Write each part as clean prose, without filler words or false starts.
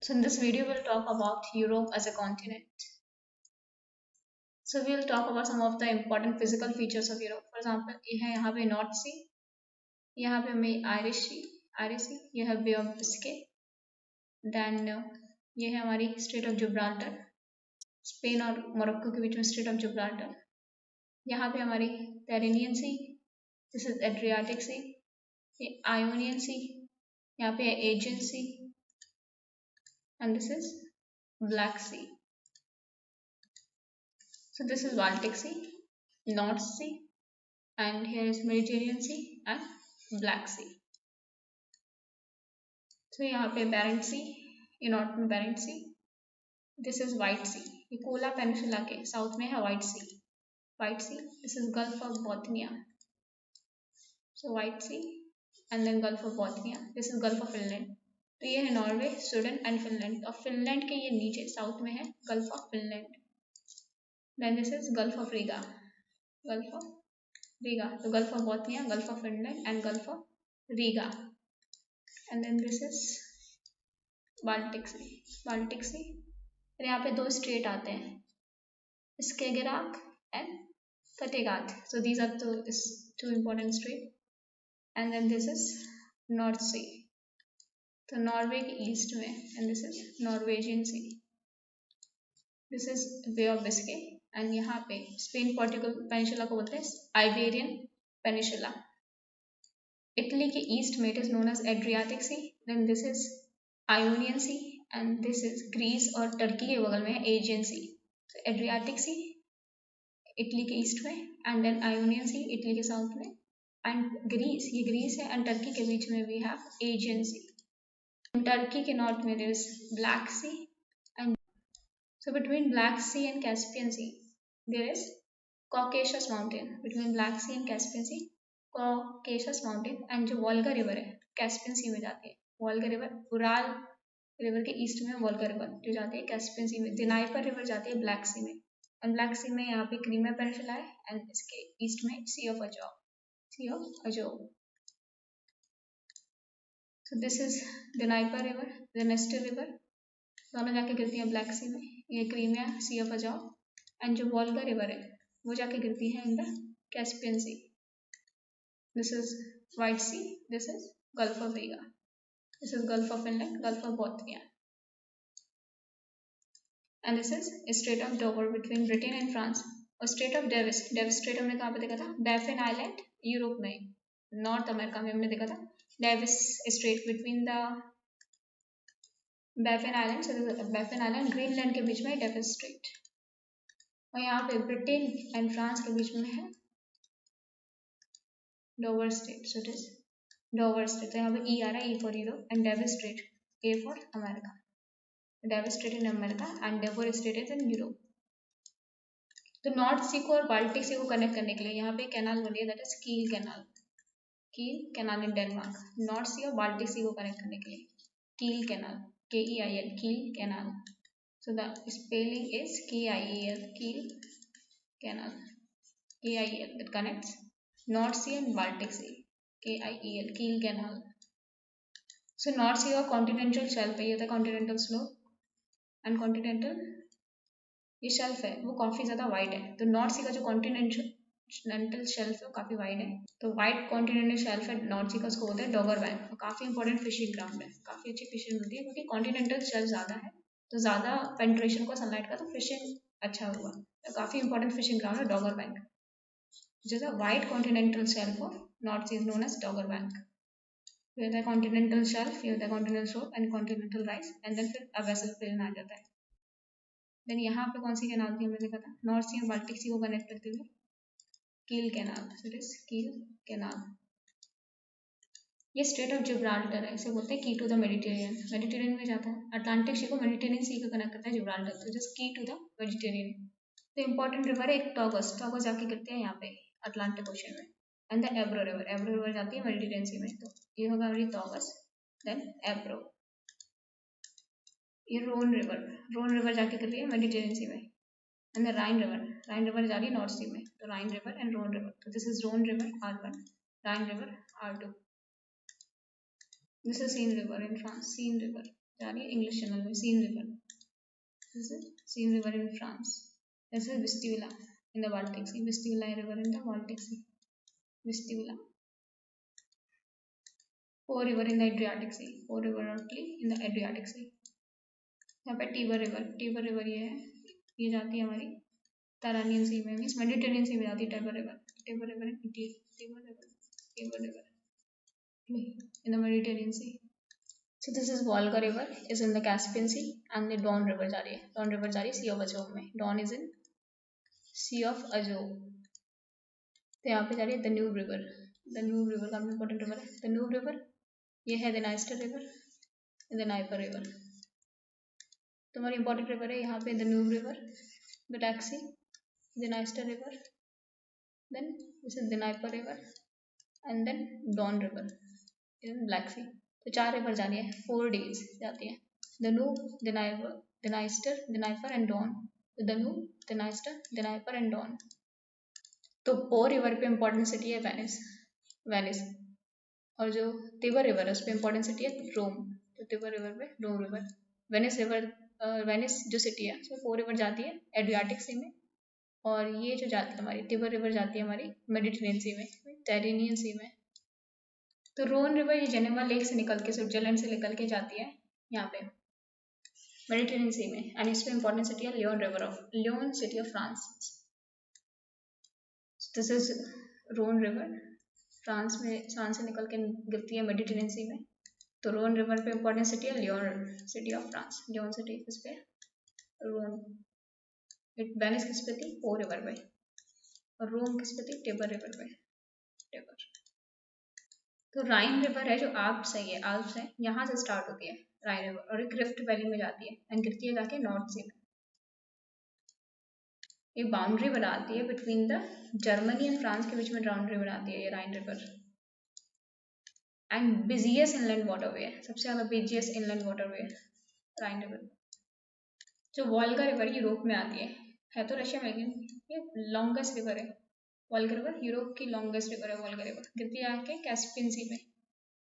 So in this video we'll talk about Europe as a continent. So we'll talk about some of the important physical features of Europe. For example, ये है यहाँ पे north सी, यहाँ पे हमें Irish सी, ये है बे ऑफ बिस्के, देन ये है हमारी स्ट्रेट ऑफ जिब्राल्टर, स्पेन और मोरक्को के बीच में स्ट्रेट ऑफ जिब्राल्टर, यहाँ पे हमारी Tyrrhenian Sea, this is Adriatic Sea, ये आयोनियन सी, यहाँ पे Aegean Sea, and this is Black Sea. So this is Baltic Sea, North Sea, and here is Mediterranean Sea and Black Sea. So यहाँ पे Barents Sea, ये north में Barents Sea. This is White Sea. ये Kola peninsula के south में है White Sea. White Sea. This is Gulf of Bothnia. So White Sea and then Gulf of Bothnia. This is Gulf of Finland. तो ये है Norway, Sweden and Finland, और Finland के ये नीचे साउथ में है Gulf of Finland. Then this is Gulf of Riga, तो Gulf of Bothnia, Gulf of Finland and Gulf of Riga. And then this is Baltic Sea. फिर यहाँ पे दो स्ट्रेट आते हैं, Skagerrak and Kattegat. So these are two important strait. And then this is North Sea, तो Norway के east में, and this is Norwegian Sea. This is Bay of Biscay, and यहाँ पे स्पेन पोर्टुगल पेनिनसुला को बोलते हैं Iberian peninsula. Italy के east में it is known as Adriatic Sea. Then this is Ionian Sea, and this is Greece और Turkey के बगल में है एजियन सी. तो एड्रियाटिक सी इटली के ईस्ट में, and then Ionian Sea Italy के साउथ में, एंड ग्रीस, ये ग्रीस है, एंड टर्की के बीच में we have Aegean Sea. Turkey के north में there is Black Sea, and so between Black Sea and Caspian Sea there is Caucasus Mountain. Between Black Sea and Caspian Sea, Caucasus Mountain, and जो Volga river है Caspian सी में जाती है. Volga river, Ural river के east में Volga river जो जाती है कैस्पियन सी में. दिनाइपर रिवर जाती है ब्लैक सी में, एंड ब्लैक सी में यहाँ पे क्रीमिया पेनिनसुला है, एंड इसके ईस्ट में Sea of Azov. So this is the Dnieper river, the Dniester river, दोनों जाके गिरती है ब्लैक सी में. ये Crimea, Sea of Azov, and जो वोल्गा रिवर है वो जाके गिरती है in the Caspian Sea. This is White Sea, this is Gulf of Riga, this is Gulf of Finland, Gulf of Bothnia, and this is Strait of Dover between Britain and France. और Strait of Davis Strait हमने कहाँ पे देखा था? Baffin Island, Europe में, North America में हमने देखा था Davis Strait between the Baffin Island. So Baffin Island, Greenland के बीच में Davis Strait, और यहाँ पे ब्रिटेन एंड फ्रांस के बीच में है Dover straight. So it is Dover straight. तो यहाँ पे E आ रहा है, E for Europe, and Davis Strait, A for America. Davis straight in America and Dover straight is in Europe. तो नॉर्थ सी को और बाल्टिक सी को कनेक्ट करने के लिए यहाँ पे कैनाल बनी है, that is Kiel canal in Denmark. North Sea और बाल्टिक सी को कनेक्ट करने के लिए Kiel canal, KEIL, Kiel canal. So the spelling is KIEL, Kiel canal, KIEL. It connects North Sea and Baltic Sea, KIEL, Kiel canal. So North Sea और continental shelf है, ये होता है continental slope, and continental ये shelf है वो काफी ज्यादा वाइड है. तो नॉर्थ सी का जो कॉन्टिनेंटल शेल्फ है काफी वाइड है. तो वाइड कॉन्टिनेंटल शेल्फ है नॉर्थ सी का, उसको बोलते हैं डॉगर बैंक. और काफी इंपॉर्टेंट फिशिंग ग्राउंड है, काफी अच्छी फिशिंग होती है क्योंकि कॉन्टिनेंटल शेल्फ ज्यादा है, तो ज्यादा पेंट्रेशन को सनलाइट का, तो फिशिंग अच्छा हुआ. तो काफी इंपॉर्टेंट फिशिंग ग्राउंड है डॉगर बैंक. जैसा wide continental shelf of North Sea is known as Dogger Bank. ये होता है कॉन्टिनेंटल शेल्फ, ये होता है continental slope and continental rise, and then फिर वेसल प्लेन आ जाता है. देन यहाँ पे कौन सी कैनाल थी हमने देखा था? नॉर्थ सी और बाल्टिक सी को कनेक्ट करते हुए कील canal. So it is Kiel canal. ये स्ट्रेट ऑफ जिब्राल्टर है, इसे बोलते हैं की टू द मेडिटेरियन में जाता है. अटलांटिक सी को मेडिटेरियन सी को कनेक्ट करता है जिब्राल्टर, तो जस्ट की टू द मेडिटेरियन. तो इंपॉर्टेंट रिवर है एक टॉगस जाके गिरते हैं यहाँ पे अटलांटिक ओशन में, एंड द एब्रो रिवर जाती है मेडिटेरियन सी में. तो ये होगा हमारी टॉगस, देन एब्रो. ये रोन रिवर जाके गिर रही है मेडिटेरियन सी में, एंड द राइन रिवर जा रही है नॉर्थ सी में. तो Rhine river and Rhone river. तो this is Rhone river R1, Rhine river R2. This is Seine river in France, Seine river. जा रही है इंग्लिश चैनल में, Seine river, this is Seine river in France, this is Vistula in the Baltic Sea, Vistula river in the Baltic Sea, Vistula, Po river in the Adriatic Sea, Po river in the Adriatic Sea. यहाँ पे टीबर river ये है, ये जाती है हमारी तारानियन सी में, means Mediterranean Sea में जाती है Tiber river in Italy, Tiber river in the Mediterranean Sea. So this is Volga river is in the Caspian Sea and the Don river जा रही है, Don river जा रही है Sea of Azov में, Don is in Sea of Azov. तो यहाँ पे जा रही है Danube river काफी important river है, Danube river, ये है the Dniester river, the Dnieper river. तुम्हारी इंपॉर्टेंट रिवर है यहाँ पे Danube river, the Taxi, the Dniester river, then this is the Dnieper river and then Don river in Black Sea. तो 4 river जा रही है, 4 days जाती है, Danube, Dniester, Dnieper and Don. Danube, Dniester, Dnieper and Don. तो Po river पे important city है Venice, और जो तिबर रिवर है उस पे इम्पोर्टेंट सिटी है रोम, तो तिबर रिवर पे रोम रिवर, वेनिस जो सिटी है उसमें Po रिवर जाती है एड्रियाटिक सी में, और ये जो जाती है हमारी तिबर रिवर जाती है हमारी मेडिटेरियन सी में, टेरेनियन सी में. तो रोन रिवर ये जेनेवा लेक से निकल के, स्विट्जरलैंड से निकल के जाती है यहाँ पे मेडिटेरियन सी में, एंड इस पे इम्पोर्टेंट सिटी है Lyon city of France. This is Rhone river, France से निकल के गिरती है मेडिटेरियन सी में, तो रोन रिवर पे इम्पोर्टेंट सिटी है Lyon city of France, Lyon city किस पे, रोन, इट वेनिस किस पे थी, Po रिवर पे, और रोम किस पे थी, टिबर रिवर पे, टिबर. तो राइन रिवर है जो आल्प्स है, यहाँ से स्टार्ट होती है राइन रिवर, और एक रिफ्ट वैली में जाती है एंड गिरती है जाके नॉर्थ सी में. ये बाउंड्री बनाती है between the Germany and France के बीच में, बाउंड्री बनाती है ये राइन river, and busiest inland waterway है, सबसे ज्यादा बिजिएस्ट इनलैंड वाटरवे है राइन रिवर. जो वोल्गा रिवर यूरोप में आती है तो रशिया में, ये लॉन्गेस्ट रिवर है वोल्गा रिवर, यूरोप की लॉन्गेस्ट रिवर है वोल्गा रिवर, गिरती है आके कैस्पियन सी में.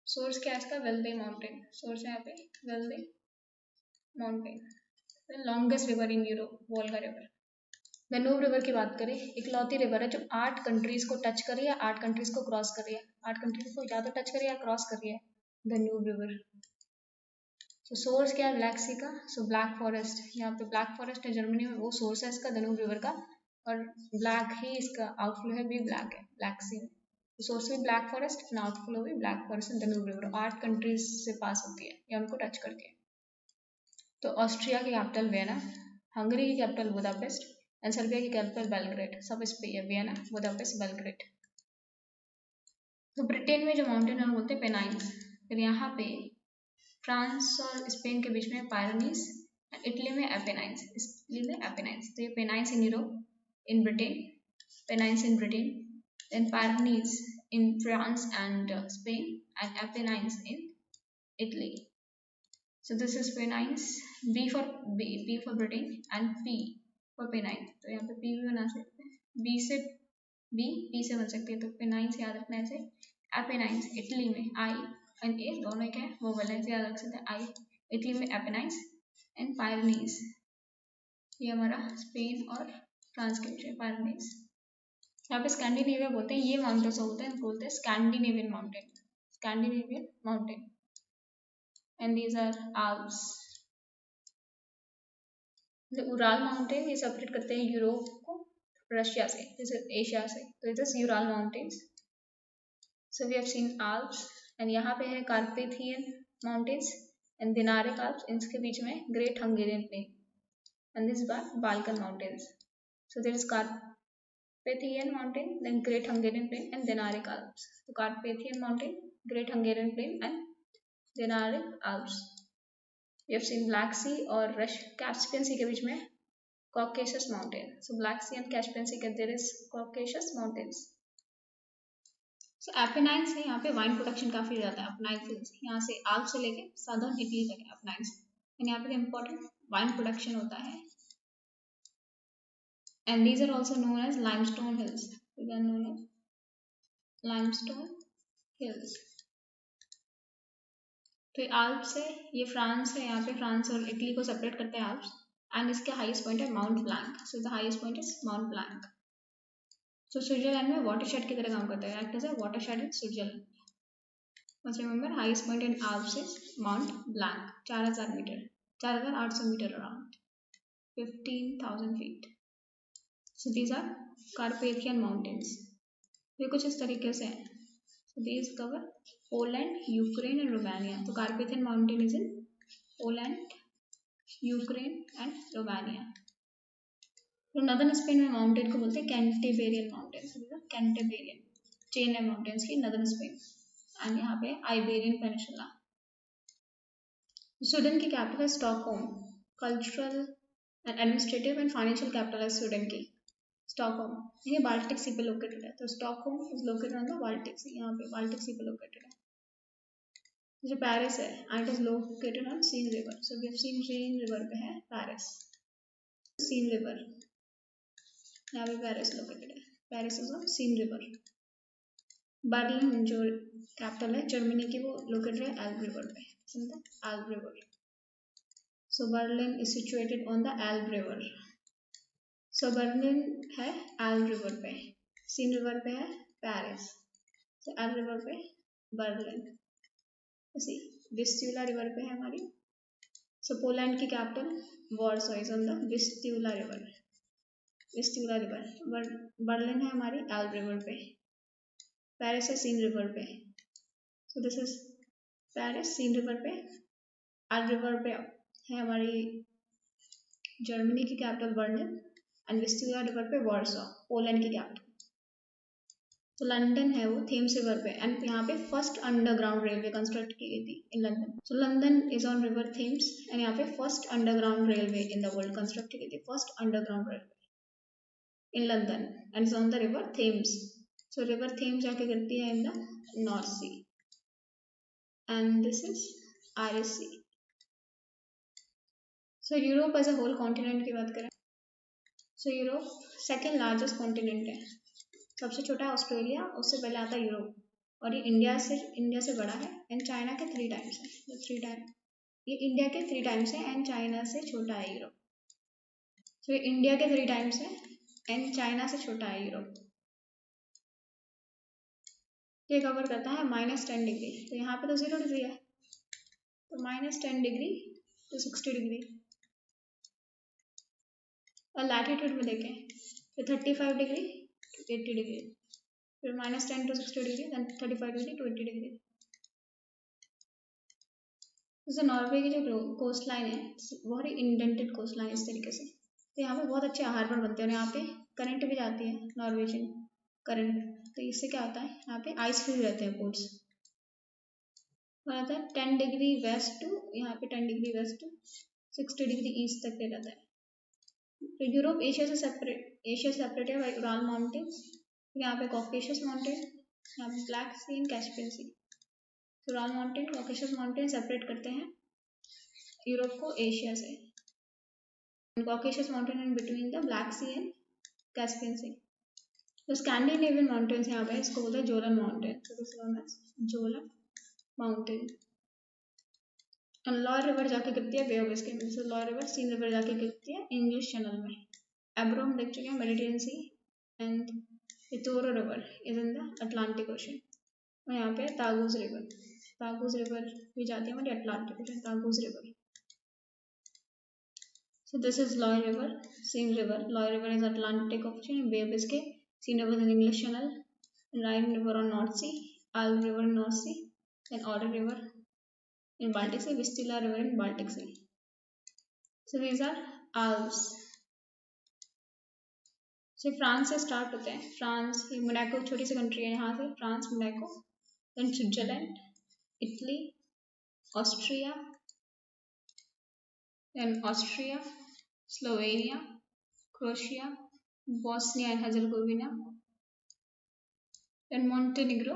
सोर्स क्या है इसका, वेल्दे माउंटेन, सोर्स है यहाँ पे Valdai mountain, longest river in Europe Volga river. Danube river की बात करें, इकलौती रिवर है जो 8 कंट्रीज को टच कर रही है, 8 कंट्रीज को क्रॉस कर रही है, 8 कंट्रीज को या तो टच कर रही है या क्रॉस कर रही है डैन्यूब रिवर. तो सोर्स क्या है ब्लैक सी का, सो ब्लैक फॉरेस्ट, यहाँ पे ब्लैक फॉरेस्ट है जर्मनी में, वो सोर्स है इसका डैन्यूब रिवर का, और ब्लैक ही इसका आउटफ्लो है भी ब्लैक है ब्लैक सी में. सोर्स भी ब्लैक फॉरेस्ट एंड आउटफ्लो भी black forest and Danube river, 8 countries से पास होती है या उनको टच करती है. तो ऑस्ट्रिया की कैपिटल वियना, हंगरी की कैपिटल बुदापेस्ट, एंड सर्बिया की कैपिटल बेलग्रेड, सब इस पे है, वियना, बुदापेस्ट, बेलग्रेड. तो ब्रिटेन में जो माउंटेन है बोलते हैं पेनाइन्स, फिर यहाँ पे फ्रांस और स्पेन के बीच में पायरेनीज, इटली में एपेनाइन्स, तो ये Pennines in Europe, in Britain, Pennines in Britain, then Pyrenees in France and Spain, and Apennines in Italy. So this is Pennines, B for Britain and P for Pennine. तो यहाँ पे P भी बना सकते हैं, P से बन सकती है, तो Pennines याद रखना है ऐसे. Apennines इटली में, I and A दोनों क्या है वोवल है, याद रख सकते हैं I. इटली में Apennines and Pyrenees, ये हमारा स्पेन और फ्रांस के बीच में Pyrenees. यहाँ पे स्कैंडिनेविया बोलते हैं, ये माउंटेन्स होते हैं बोलते हैं Scandinavian mountain, and these are Alps. Ural mountain ये सेपरेट करते हैं यूरोप को रशिया से, जैसे एशिया से, तो it is Ural mountains. So we have seen Alps, and यहाँ पे है Carpathian mountains and Dinaric Alps, इनके बीच में Great Hungarian Plain, and this Balkan mountains. So there is Carpathian Mountain, then Great Hungarian Plain and Dinaric Alps. So Carpathian Mountain, Great Hungarian Plain and Dinaric Alps. We have seen Black Sea और Caspian Sea के बीच में Caucasus Mountain. So Black Sea and Caspian Sea, there is Caucasus Mountains. So Apennines है, यहाँ पे wine production काफी ज़्यादा है. Apennines यहाँ से Alps से लेके साउदर्न इटली तक है Apennines, and यहाँ पे इम्पोर्टेंट वाइन प्रोडक्शन होता है. And these are also known as limestone hills. They are known as limestone hills. फिर आल्प्स है, ये फ्रांस है, यहाँ पे फ्रांस और इटली को सेपरेट करते हैं आल्प्स। एंड इसके हाईएस्ट पॉइंट है Mount Blanc, so the highest point is Mount Blanc. So Switzerland में वाटरशेड की तरह काम करता है, act as a watershed in Switzerland. Must remember highest point in Alps is Mount Blanc, 4000 metre, 4800 metre around, 15,000 feet. So these are Carpathian mountains. ये कुछ इस तरीके से हैं. So these cover Poland, Ukraine and Romania. तो Carpathian mountain is in Poland, Ukraine and Romania. तो northern Spain में mountain को बोलते हैं कैंटेबेरियन माउंटेन्स, कैंटेबेरियन चेन है माउंटेन्स की नदर्न स्पेन। एंड यहाँ पे आइबेरियन पेनिनसुला। स्वीडन की कैपिटल है Stockholm, cultural and administrative and financial capital है स्वीडन की स्टॉकहोम। ये बाल्टिक सी पे लोकेटेड है, तो Stockholm is located on the Baltic Sea, यहाँ पे बाल्टिक सी पे लोकेटेड है। जो पेरिस है, it is located on Seine river, so we have seen Seine river पे है पेरिस, सीन रिवर, यहाँ पे पेरिस लोकेटेड है, Paris is on Seine river. Berlin जो कैपिटल है जर्मनी की, वो लोकेटेड है एल्ब रिवर पे, Elbe river. So Berlin is situated on the Elbe river. So Berlin है एल्ब रिवर पे, सीन रिवर पे है पेरिस, सो एल्ब रिवर पे बर्लिन। ऐसी विस्ट्यूला रिवर पे है हमारी। सो पोलैंड की capital Warsaw is on the Vistula river, Vistula river. Berlin है हमारी एल्ब रिवर पे, पेरिस है सीन रिवर पे। So this is Paris Seine river पे, एल्ब रिवर पे है हमारी जर्मनी की capital Berlin and Vistula river पे वॉर्सो, पोलैंड की कैपिटल। तो लंदन है वो थेम्स रिवर पे, एंड यहाँ पे फर्स्ट अंडरग्राउंड रेलवे कंस्ट्रक्ट की गई थी in London. So London is on river Thames and यहाँ पे first underground railway in the world construct की गई थी, first underground railway in London and is on the river Thames. So river Thames जाके गिरती है in the North Sea and this is Irish Sea. So Europe as a whole continent की बात करें, so Europe second largest continent है, सबसे छोटा है ऑस्ट्रेलिया, उससे पहले आता है यूरोप, और ये इंडिया से बड़ा है एंड चाइना के 3 टाइम्स है, 3 टाइम, ये इंडिया के 3 टाइम्स है एंड चाइना से छोटा है यूरोप। तो ये इंडिया के 3 टाइम्स है एंड चाइना से छोटा है यूरोप। ये कवर करता है -10 डिग्री, तो यहाँ पे तो 0 डिग्री है, तो -10 डिग्री तो 60 डिग्री। और लैटिट्यूड में देखें तो 35 डिग्री to 80 डिग्री, फिर -10 to 60 degree, then 35 degree to 80 degree. जैसे नॉर्वे की जो कोस्ट लाइन है बहुत ही इंडेंटेड कोस्ट लाइन इस तरीके से, तो यहाँ पे बहुत अच्छे हार्बर बनते हैं और यहाँ पे करंट भी जाती है नॉर्वेजियन करंट, तो इससे क्या होता है यहाँ पे आइस फ्री रहते हैं पोर्ट्स। और आता है 10 डिग्री वेस्ट टू, यहाँ पे 10 degree west to 60 degree east तक रहता है। तो यूरोप एशिया से सेपरेट है बाई उराल माउंटेन्स, यहाँ पे कॉकेशस माउंटेन, यहाँ पे Black Sea and Caspian Sea. Ural mountain, Caucasus mountain separate करते हैं यूरोप को एशिया से, Caucasus mountain in between the Black Sea and Caspian Sea. तो स्कैंडिनेवियन माउंटेन्स यहाँ पे इसको बोलते हैं जोलन माउंटेन, तो this known as Kjolen mountain. और लॉयर रिवर जाके गिरती है बे ऑफ बिस्कय, तो लॉयर रिवर सीन रिवर जाके गिरती है इंग्लिश चैनल में। एब्रो हम देख चुके हैं Mediterranean Sea, and Douro river is in the Atlantic Ocean. और यहाँ पे तागुस रिवर भी जाती है हमारी Atlantic Ocean, Tagus river. So this is Loire River, Seine River. Loire River is Atlantic Ocean, Bay of Biscay. Seine River is an English Channel. Rhine River on North Sea, Alb River in North Sea, then Oder River in Baltic Sea, Vistula River in Baltic Sea. So these are Alps. So France से start होते हैं, France, ये Monaco छोटी सी country है, यहाँ से France, Monaco, then Switzerland, Italy, Austria, then Austria, Slovenia, Croatia, Bosnia and Herzegovina, then Montenegro,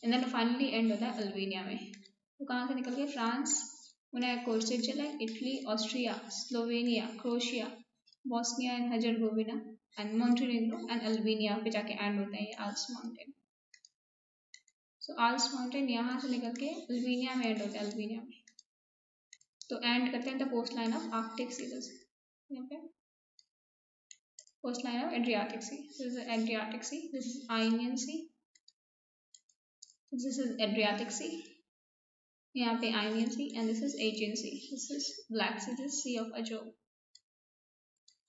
and then finally end होता है अल्बेनिया में। तो कहाँ से निकल के France, Monaco, Switzerland, Italy, Austria, Slovenia, crochet, Bosnia and Herzegovina and Montenegro and Albania पे जाके एंड होते हैं ये आल्प्स माउंटेन। सो आल्प्स माउंटेन यहाँ से निकल के अल्बेनिया में एंड होता है, अल्बेनिया में। तो एंड करते हैं the coast line of Arctic series, यहाँ पे coast line of Adriatic Sea, this is Adriatic Sea, this is Ionian Sea, this is Adriatic Sea, यहाँ पे Ionian Sea, and this is Aegean Sea, this is Black Sea, this sea of Azov.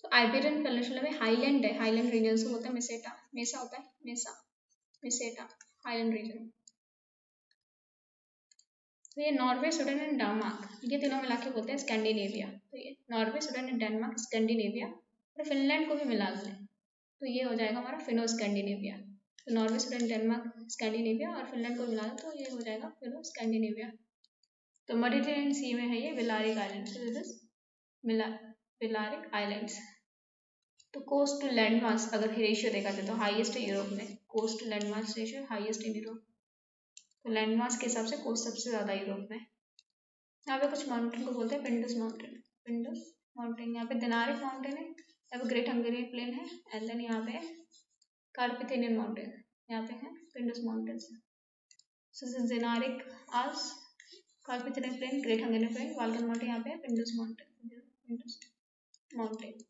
तो Iberian peninsula में highland है, highland region से होता है Meseta, मेसा होता है, मेसा, मेसेटा, हाईलैंड रीजन। तो ये नॉर्वे, स्वीडन एंड डेनमार्क, ये तीनों मिला के बोलते हैं स्कैंडिनेविया। तो ये Norway, Sweden and Denmark, Scandinavia, और फिनलैंड को भी मिला लें तो ये हो जाएगा हमारा फिनो स्कैंडिनेविया। तो नॉर्वे, स्वीडन, डेनमार्क, स्कैंडिनेविया, और फिनलैंड को मिला लें तो ये हो जाएगा फिनो स्कैंडिनेविया। तो मेडिटेरेनियन सी में है ये विलारिक आइलैंड, विलारिक आइलैंड्स। तो कोस्ट टू लैंड मास अगर रेशियो देखा जाए तो हाईएस्ट है यूरोप में, coast to land mass ratio highest in Europe. तो लैंड मास के हिसाब से कोस्ट सबसे ज़्यादा यूरोप में। यहाँ पे कुछ माउंटेन को बोलते हैं पिंडस माउंटेन, पिंडस माउंटेन। यहाँ पे दिनारिक माउंटेन है, यहाँ पे ग्रेट हंगेरियन प्लेन है, एंड देन यहाँ पे कार्पेथेनियन माउंटेन, यहाँ पे है Pindus mountains. So Dinaric Alps, Carpathian plain, Great Hungarian plain, Balkan mountain, यहाँ पे है पिंडस माउंटेन, पिंडस माउंटेन।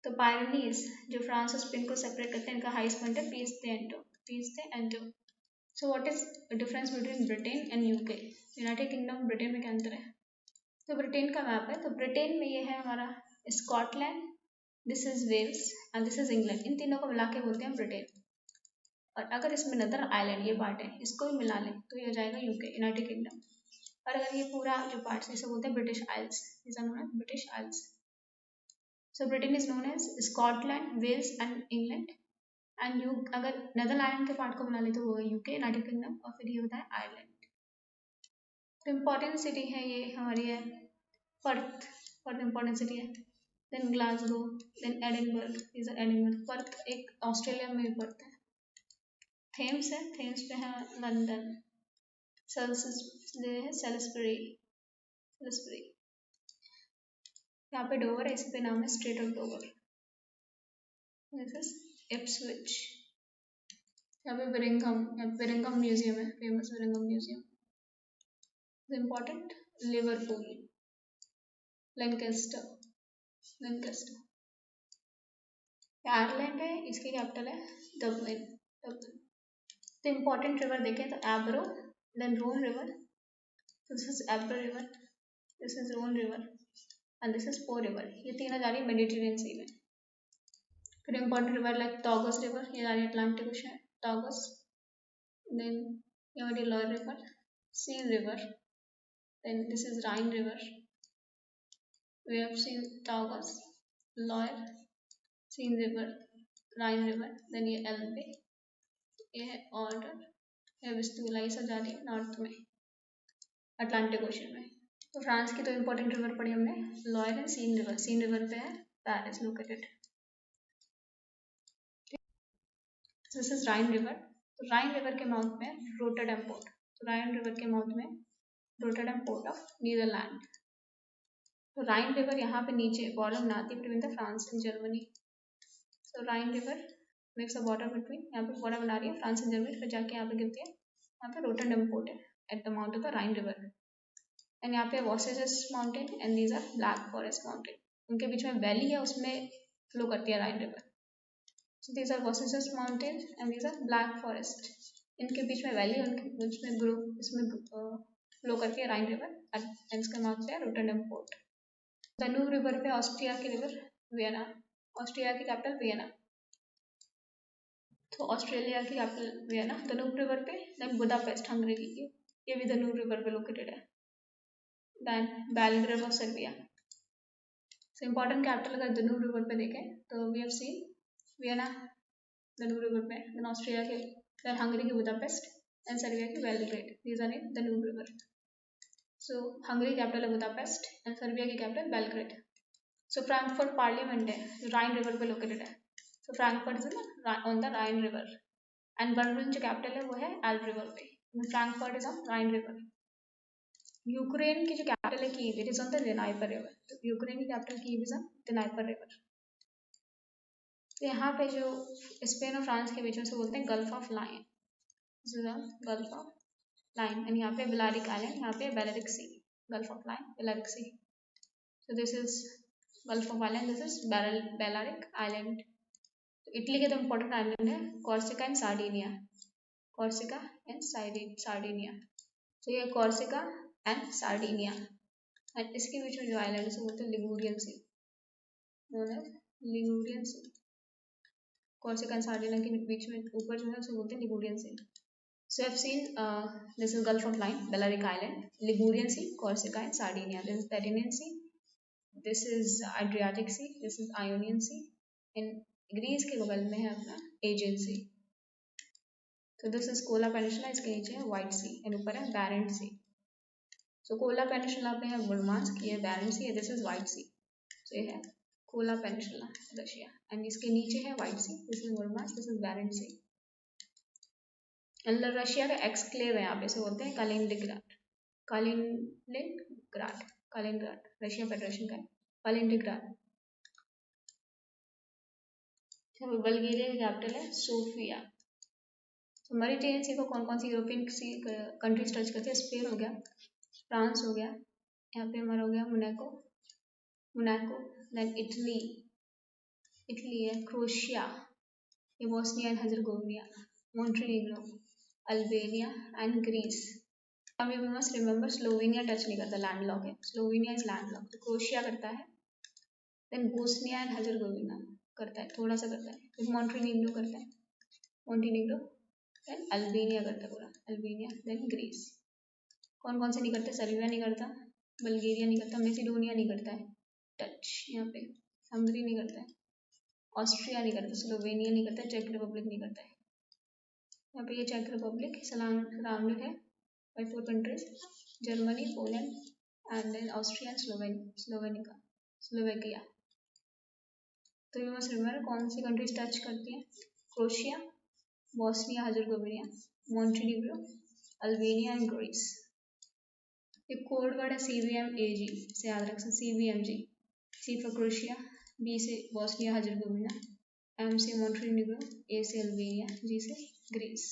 तो पायरेनीज जो फ्रांस और स्पेन को सेपरेट करते हैं, इनका हाईएस्ट पॉइंट है Pico de Aneto, Pico de Aneto. So what is difference between Britain and UK, United Kingdom Britain में क्या अंतर है? तो ब्रिटेन का मैप है, तो ब्रिटेन में ये है हमारा Scotland, this is Wales, and this is England, इन तीनों को मिला के बोलते हैं ब्रिटेन। और अगर इसमें नदर आइलैंड ये पार्ट है, इसको भी मिला लें तो ये हो जाएगा यूके, यूनाइटेड किंगडम। और अगर ये पूरा जो पार्ट है इसे बोलते हैं British Isles, these are known as British Isles. So Britain is known as Scotland, Wales and England, and you अगर नेदरलैंड के पार्ट को बना ले तो वो यूके, यूनाइटेड किंगडम, और फिर ये होता है आयरलैंड। तो इम्पोर्टेंट सिटी है ये हमारी है पर्थ, पर्थ इम्पोर्टेंट सिटी है, then Glasgow, then Edinburgh, Edinburgh. पर्थ एक ऑस्ट्रेलिया में भी पड़ता है। थेम्स है, थेम्स पे है लंदन, है सेलिसबरी, सेलिसबरी। यहाँ पे डोवर है, इसी पे नाम है Strait of Dover, this is Ipswich. यहाँ पे विरिंघम म्यूजियम है, फेमस विरिंघम museum. Important Liverpool, Lancaster, Lancaster. Ireland है, इसकी कैपिटल है डबलिन, डबलिन। तो इम्पोर्टेंट रिवर देखें तो Ebro, then Rhone river, this is Ebro river, this is Rhone river, and this is Po river. ये तीनों जा रही है मेडिटेरेनियन सी में। फिर important river like Tagus river, ये जा रही है अटलांटिक ओशन, टॉगस, देन ये Loire river, Seine river, then this is Rhine river, we have seen Tagus, Loire, Seine river, Rhine river, then ये एल्बे, ये है ऑर्डर, ये विस्तुला, ये सब जा रही है नॉर्थ में, अटलांटिक ओशन में। तो फ्रांस की तो इम्पोर्टेंट रिवर पढ़ी हमने, Loire and Seine river, Seine river पे है Paris located. This is Rhine river, तो राइन रिवर के माउथ में रोटरडैम पोर्ट, तो राइन रिवर के माउथ में रोटरडैम पोर्ट ऑफ नीदरलैंड। तो राइन रिवर यहाँ पे नीचे बॉर्डर बनाती है between the France and Germany. So Rhine river makes a border between, यहाँ पे बॉर्डर बना रही है फ्रांस एंड जर्मनी, फिर जाके यहाँ पे गिरती है, यहाँ पे रोटरडैम पोर्ट है at the mouth of the Rhine river. And यहाँ पे Vosges mountain and these are Black Forest mountain, उनके बीच में वैली है, उसमें फ्लो करती है Rhine river. So these are Vosges mountain and these are Black Forest, इनके बीच में वैली, उनके बीच में ग्रुप, इसमें फ्लो करती है राइन रिवर, एंड इसका माउथ है रोटरडैम पोर्ट। दनूब रिवर पे ऑस्ट्रिया की रिवर वियना, ऑस्ट्रिया की कैपिटल वियना, तो ऑस्ट्रेलिया की कैपिटल वियना, दनूब रिवर पे। देन बुडापेस्ट हंगरी की, ये भी दनूब रिवर पे लोकेटेड है। Then Belgrade of Serbia. So important capital अगर दनूब रिवर पे देखें तो we have seen Vienna Danube river पे, देन ऑस्ट्रिया के, देन हंगरी की बुडापेस्ट, एंड सर्बिया की Belgrade, these are in Danube river. So Hungary capital है Budapest and Serbia की capital Belgrade. So Frankfurt parliament है जो राइन रिवर पे located है, so Frankfurt is on the Rhine river, and Berlin जो capital है वो है एल्ब रिवर पे, Frankfurt is on Rhine river. Ukraine की जो कैपिटल है Kyiv, it is on the Dnieper river, तो यूक्रेन की capital Kyiv is on डिनाइपर river. तो यहाँ पे जो स्पेन और फ्रांस के बीच में से बोलते हैं Gulf of Lion, this is Gulf of Lion, and यहाँ पे बिलारिक आइलैंड, यहाँ पे Balearic Sea. Gulf of Lion, Balearic Sea. So this is Gulf of Ireland. This is Balearic Island. Italy के तो इम्पोर्टेंट आइलैंड है Corsica and Sardinia. Corsica and Sardinia. तो ये Corsica and Sardinia. And इसके बीच में जो आइलैंड है बोलते हैं Ligurian Sea. Ligurian Sea. Corsica and Sardinia के बीच में ऊपर जो है उसे बोलते हैं Ligurian Sea. So I've seen this is Gulf of Lion, Balearic Island, Ligurian Sea, Corsica and Sardinia. This is Tyrrhenian Sea. This is Adriatic Sea. This is Ionian Sea. And Greece के बगल में है अपना Aegean Sea. तो this is Kola peninsula. इसके नीचे है White C and ऊपर है बैरेंट सी. सो कोला पेनिनसुला पे है मुर्मांस्क, ये बैरेंट सी है. This is White Sea. So ये है कोला पेनिनसुला रशिया एंड इसके नीचे है White Sea. This is Murmansk. This is Barents Sea. Russia का एक्सक्लेव है यहाँ पे, से बोलते हैं कालिनिंग्राड. कालिनिंग्राड रशिया फेडरेशन का है. कालिनिंग्राड. बल्गेरिया की कैपिटल है सोफिया. तो मेडिटेरियन सी को कौन कौन सी यूरोपियन सी कंट्रीज टच करते हैं? स्पेन हो गया, फ्रांस हो गया, यहाँ पे हमारा हो गया मोनाको, देन इटली है, क्रोएशिया, ये Bosnia and Herzegovina, Montenegro, Albania and Greece. अब we must remember Slovenia touch नहीं करता, लैंडलॉक है. Slovenia is landlocked. तो क्रोएशिया करता है, देन बोस्निया एंड हर्जेगोविना करता है, थोड़ा सा करता है. फिर मॉन्टेनेग्रो करता है, मॉन्टेनेग्रो. देन अल्बानिया करता है पूरा, अल्बानिया. Then Greece. कौन कौन से नहीं करते? सर्बिया नहीं करता, बल्गेरिया नहीं करता, मैसिडोनिया नहीं करता है टच यहाँ पे, हंगरी नहीं करता है, ऑस्ट्रिया नहीं करता, स्लोवेनिया नहीं करता, चेक रिपब्लिक नहीं करता है. यहाँ पे ये चेक रिपब्लिक सराउंडेड है by 4 countries, Germany, Poland and then Austria and Slovakia. तो यू मस्ट रिमेंबर कौन सी कंट्रीज टच करती हैं? Croatia, Bosnia Herzegovina, Montenegro, Albania and Greece. ये कोड वर्ड है CVMAG से याद रख सकते. CVMG. C for Croatia, B से बोस्निया हर्जेगोविना, M से मॉन्टेनेग्रो, A से अल्बानिया, G से ग्रीस.